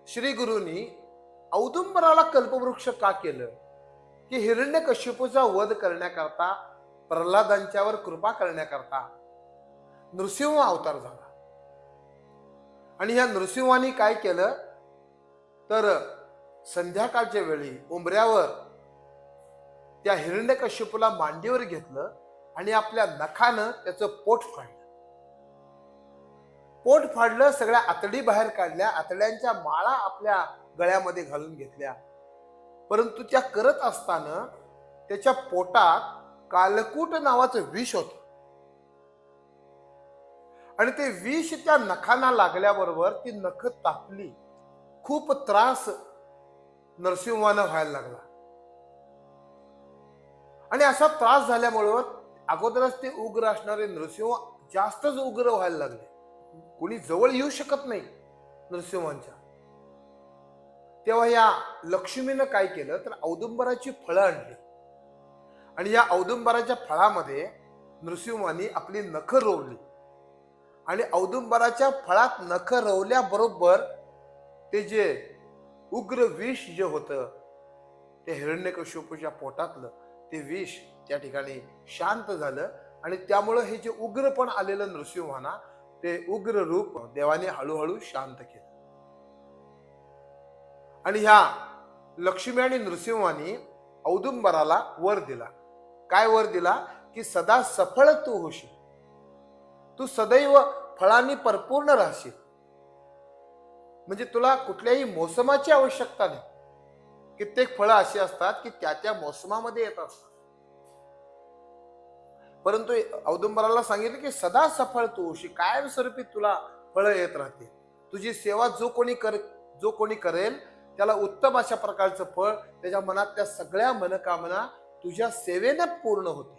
श्री गुरुनी औदुंबराला कल्पवृक्ष का केलं? की हिरण्यकश्यपूचा वध करण्याकरता, प्रल्हादांच्यावर कृपा करण्याकरता नृसिंह अवतार झाला. आणि ह्या नृसिंहाने काय केलं तर संध्याकाळच्या वेळी उंबऱ्यावर त्या हिरण्यकश्यपूला मांडीवर घेतलं आणि आपल्या नखानं त्याचं पोट फाडलं. पोट फाडलं, सगळ्या आतडी बाहेर काढल्या, आतड्यांच्या माळा आपल्या गळ्यामध्ये घालून घेतल्या. परंतु त्या करत असताना त्याच्या पोटात कालकूट नावाचं विष होत आणि ते विष त्या नखांना लागल्याबरोबर ती नख तापली. खूप त्रास नरसिंहानं व्हायला लागला आणि असा त्रास झाल्यामुळे अगोदरच ते उग्र असणारे नृसिंह जास्तच उग्र व्हायला लागले. कोणी जवळ येऊ शकत नाही नृसिंहांच्या. तेव्हा या लक्ष्मीनं काय केलं तर औदुंबराची फळं आणली आणि या औदुंबराच्या फळामध्ये नृसिंहांनी आपली नख रोवली आणि औदुंबराच्या फळात नख रोवल्याबरोबर ते जे उग्र विष जे होतं ते हिरण्यकश्यपूच्या पोटातलं ते विष त्या ठिकाणी शांत झालं आणि त्यामुळं हे जे उग्रपण आलेलं नृसिंहांना ते उग्र रूप देवाने हळूहळू शांत केलं. आणि ह्या लक्ष्मी आणि नृसिंहांनी औदुंबराला वर दिला. काय वर दिला की सदा सफळ तू होशील, तू सदैव फळांनी परिपूर्ण राहशील. म्हणजे तुला कुठल्याही मोसमाची आवश्यकता नाही. कित्येक फळं अशी असतात की त्या मोसमामध्ये येत असतात, परंतु औदुंबराला सांगितलं की सदा सफळ तू होशील, कायमस्वरूपी तुला फळं येत राहतील. तुझी सेवा जो कोणी करेल त्याला उत्तम अशा प्रकारचं फळ, त्याच्या मनातल्या सगळ्या मनोकामना तुझ्या सेवेने पूर्ण होते.